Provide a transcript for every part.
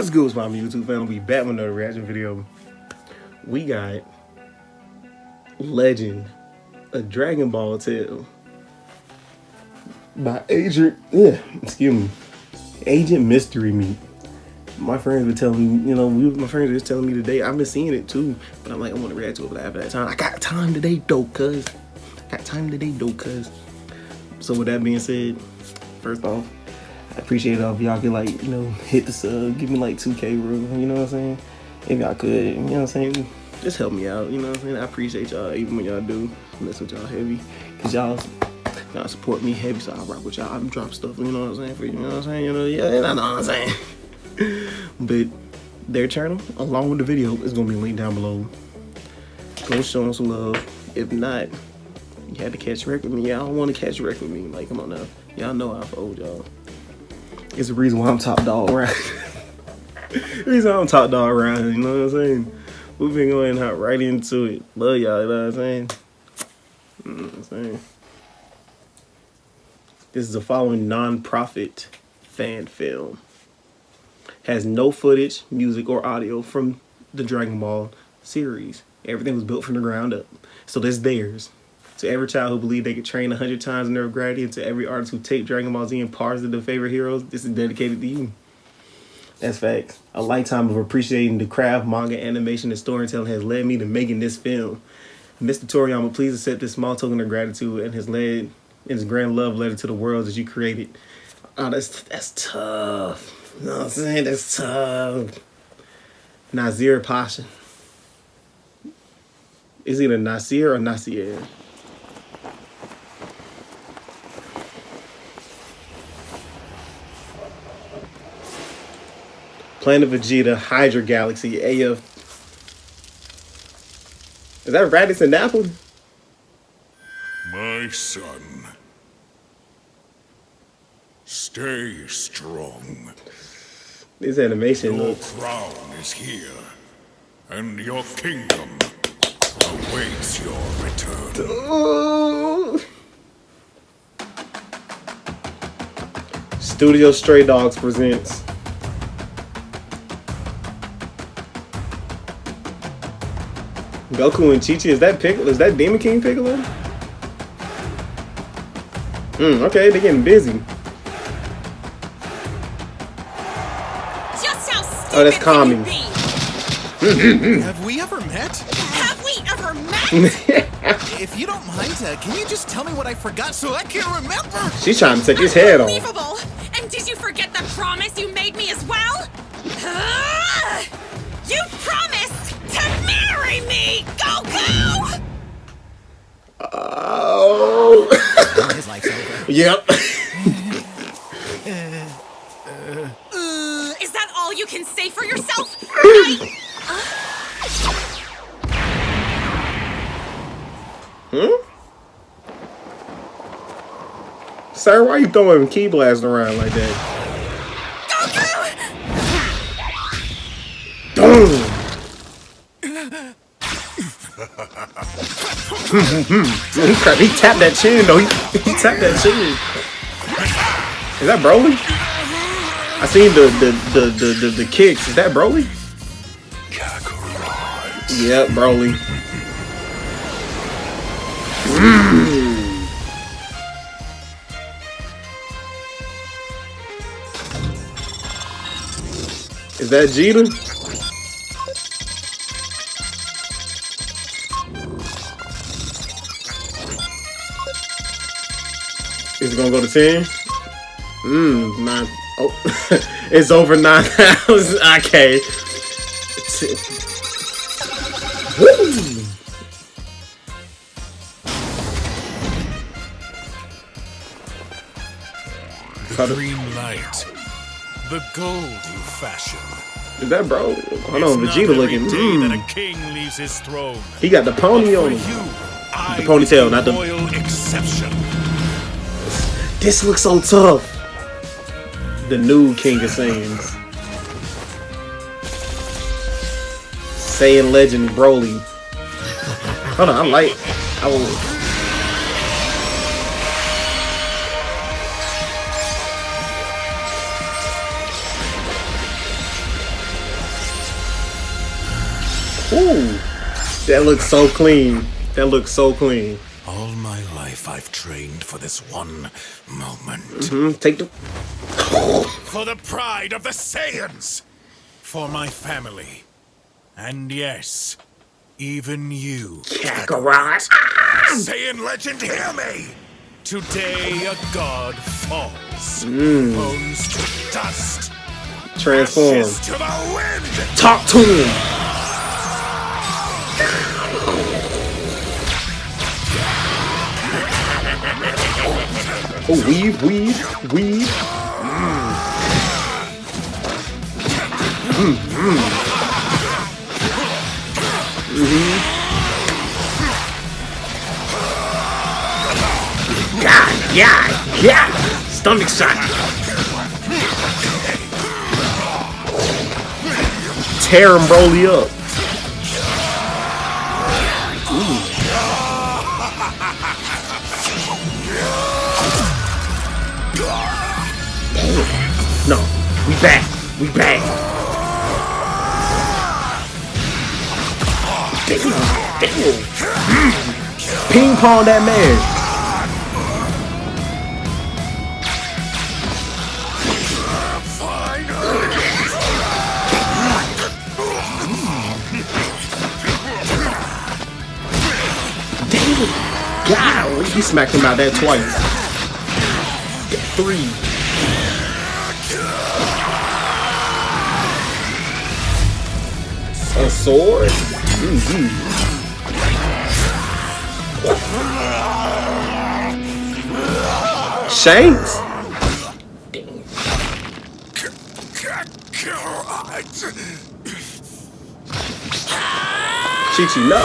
What's good with my YouTube family? We back with another reaction video. We got Legend, a Dragon Ball tale by Agent Mystery Meat. My friends were telling me, my friends were telling me today. I've been seeing it too, but I'm like, I want to react to it, but after that time, I got time today, though, cuz. So with that being said, first off, I appreciate it if y'all could hit the sub, give me like 2K rule, you know what I'm saying? If y'all could, you know what I'm saying? Just help me out, you know what I'm saying? I appreciate y'all even when y'all do mess with y'all heavy. Cause y'all support me heavy, so I rock with y'all. I drop stuff, you know what I'm saying? For you know what I'm saying? I know what I'm saying. But their channel, along with the video, is gonna be linked down below. Go show them some love. If not, you had to catch wreck with me. Y'all don't want to catch wreck with me. Like, come on now. Y'all know I've owed y'all. It's the reason why I'm top dog around. The reason I'm top dog around, you know what I'm saying? We've been going right into it. Love y'all, you know what I'm saying? You know what I'm saying? This is the following non-profit fan film. Has no footage, music, or audio from the Dragon Ball series. Everything was built from the ground up. So this is theirs. To every child who believed they could train 100 times in their gravity, and to every artist who taped Dragon Ball Z and parts of their favorite heroes, this is dedicated to you. That's facts. A lifetime of appreciating the craft, manga, animation, and storytelling has led me to making this film. Mr. Toriyama, please accept this small token of gratitude and his grand love letter to the world that you created. Oh, that's tough. You know what I'm saying? That's tough. Nasir Pasha. Is either Nasir or Nasir. Planet Vegeta, Hydra Galaxy, AF. Is that Raditz and Napoli? My son, stay strong. This animation Your looks... crown is here, and your kingdom awaits your return. Ooh. Studio Stray Dogs presents Goku and Chi-Chi. Is that Piccolo? Is that Demon King Piccolo? Okay, they're getting busy. Just how stupid Oh, that's Kami. Have we ever met? Have we ever met? If you don't mind, can you just tell me what I forgot so I can remember? She's trying to take his head off. Unbelievable! And did you forget the promise you made me as well? You promised to marry me, Goku! Oh. His life's over. Yep. Is that all you can say for yourself? Sir, why are you throwing key blasting around like that? Goku! He tapped that chin though. He tapped that chin. Is that Broly? I seen the kicks. Is that Broly? Yep, Broly. Is that Jeter? Is it gonna go to 10? 9. Oh, it's over 9,000. Okay. The green light, the gold you fashion. Is that bro? Hold on, Vegeta looking. That a king leaves his throne. He got the pony on him. The ponytail, not the royal exception. This looks so tough. The new King of Saiyans. Saiyan Legend Broly. Hold on, I will. Ooh, that looks so clean. That looks so clean. All my life I've trained for this one moment. Take the. For the pride of the Saiyans! For my family. And yes, even you. Kakarot. Saiyan legend, hear me! Today a god falls. Bones to dust. Transform. Ashes to the wind! Talk to him. Oh, weave. Yeah. Stomach shot. Tear him, Broly up. No, we back. Damn. Ping pong that man. God, he smacked him out that twice. 3. A sword? Shanks? Chi-Chi, no!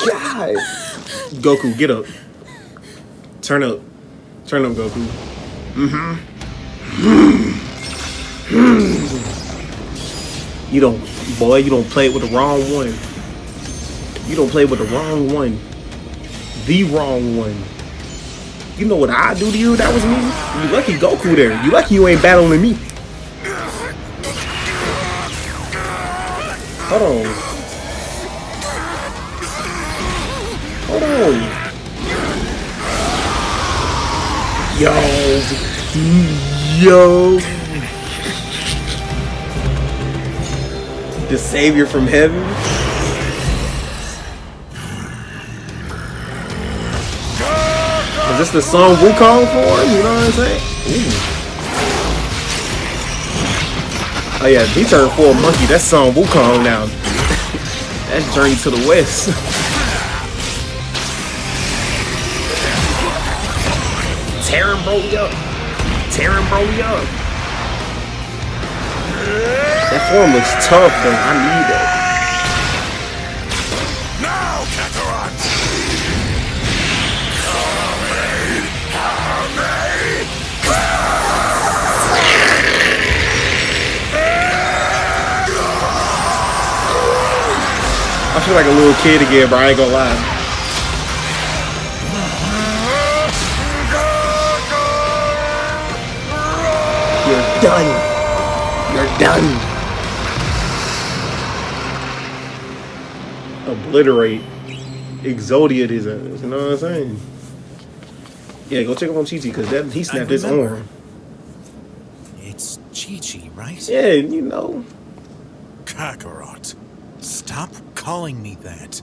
God! Goku, get up. Turn up, Goku. You don't play it with the wrong one. You don't play with the wrong one. The wrong one. You know what I do to you? That was me. You lucky Goku there. You lucky you ain't battling me. Hold on. Yo. The savior from heaven. Is this the Son Wukong form? You know what I'm saying? Ooh. Oh yeah, he turned full monkey. That's Son Wukong now. That's Journey to the West. Tear him Broly up. That form looks tough though. I need that. Now, Kakarot! I feel like a little kid again, bro. I ain't gonna lie. You're done. Obliterate. Exodia his ass. You know what I'm saying? Yeah, go check up on Chi-Chi because he snapped his arm. It's Chi-Chi, right? Yeah, you know. Kakarot, stop calling me that.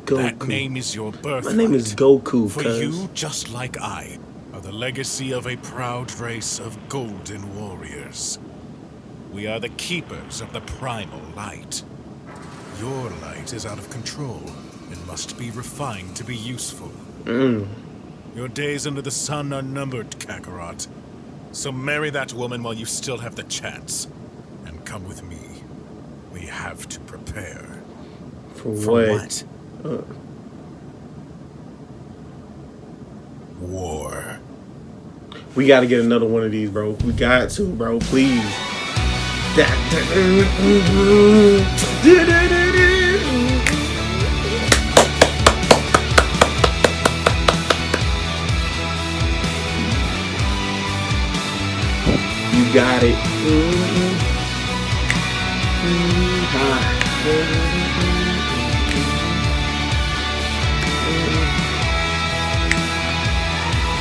Goku. That name is your birthright. My name is Goku, For cuz. you, just like I, are the legacy of a proud race of golden warriors. We are the keepers of the primal light. Your light is out of control and must be refined to be useful. Your days under the sun are numbered, Kakarot. So marry that woman while you still have the chance. And come with me. We have to prepare. For what? what? War. We gotta get another one of these, bro. We got to, bro. Please. You got it.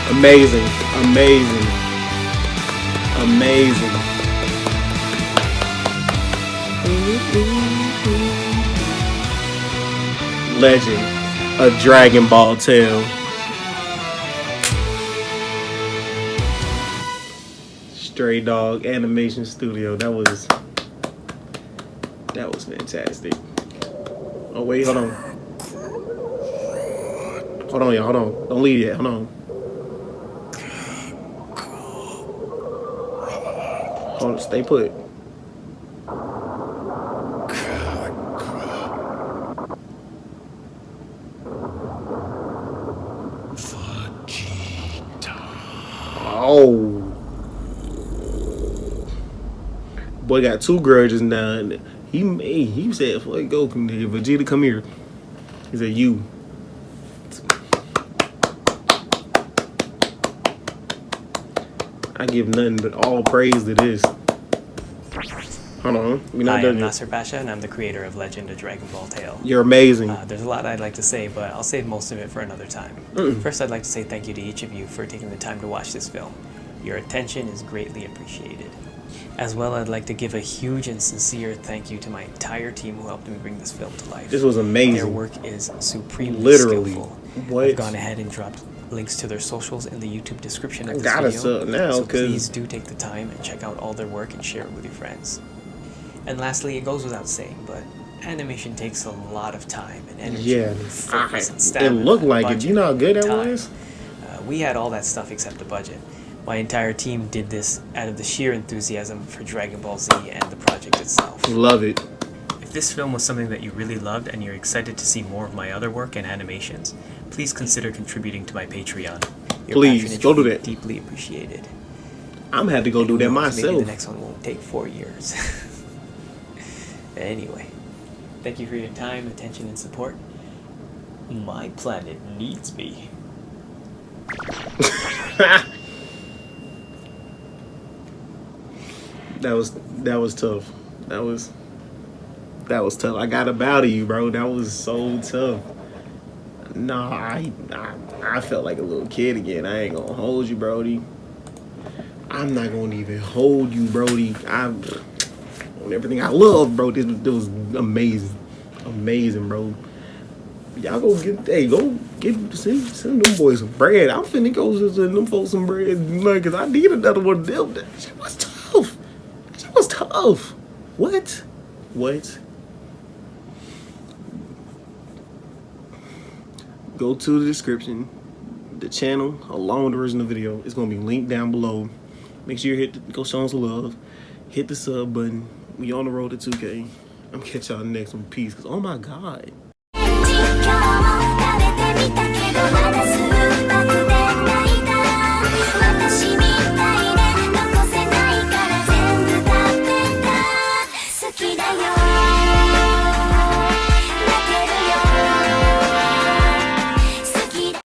Amazing, amazing, amazing. Legend, a Dragon Ball tale. Stray Dog Animation Studio. That was fantastic. Oh wait, hold on. Hold on, y'all. Hold on. Don't leave yet. Hold on. Hold on. Stay put. Oh. Boy got two grudges now. He said, "Fuck Goku, nigga. Vegeta, come here." He said, "You." I give nothing but all praise to this. Hold on, we're not Hi, done I'm yet. Nasser Pasha, and I'm the creator of Legend: A Dragon Ball Tale. You're amazing. There's a lot I'd like to say, but I'll save most of it for another time. First, I'd like to say thank you to each of you for taking the time to watch this film. Your attention is greatly appreciated. As well, I'd like to give a huge and sincere thank you to my entire team who helped me bring this film to life. This was amazing. Their work is supremely Literally. skillful. What? I've gone ahead and dropped links to their socials in the YouTube description of this Gotta video. sub now, so 'cause- please do take the time and check out all their work and share it with your friends. And lastly, it goes without saying, but animation takes a lot of time and energy, Yeah, and focus and it stamina. looked and like it. budget You know how good and that time. was? We had all that stuff except the budget. My entire team did this out of the sheer enthusiasm for Dragon Ball Z and the project itself. Love it. If this film was something that you really loved and you're excited to see more of my other work and animations, please consider contributing to my Patreon. Your Please, patronage go do would be that. Deeply appreciated. I'm gonna have to go do that Who knows, Maybe myself. the next one won't take 4 years. Anyway, thank you for your time, attention, and support. My planet needs me. That was tough. That was tough. I got up out of you, bro. That was so tough. Nah, I felt like a little kid again. I ain't gonna hold you, Brody. I'm not gonna even hold you, Brody. On everything I love, bro. This was amazing, amazing, bro. Y'all go send them boys some bread. I'm finna go send them folks some bread, cause I need another one of them. That shit was tough. That shit was tough. What? Go to the description, the channel, along with the original video. It's gonna be linked down below. Make sure you go show them some love. Hit the sub button. We on the road to 2K. I'm catch y'all next one. Peace. Cause oh my God.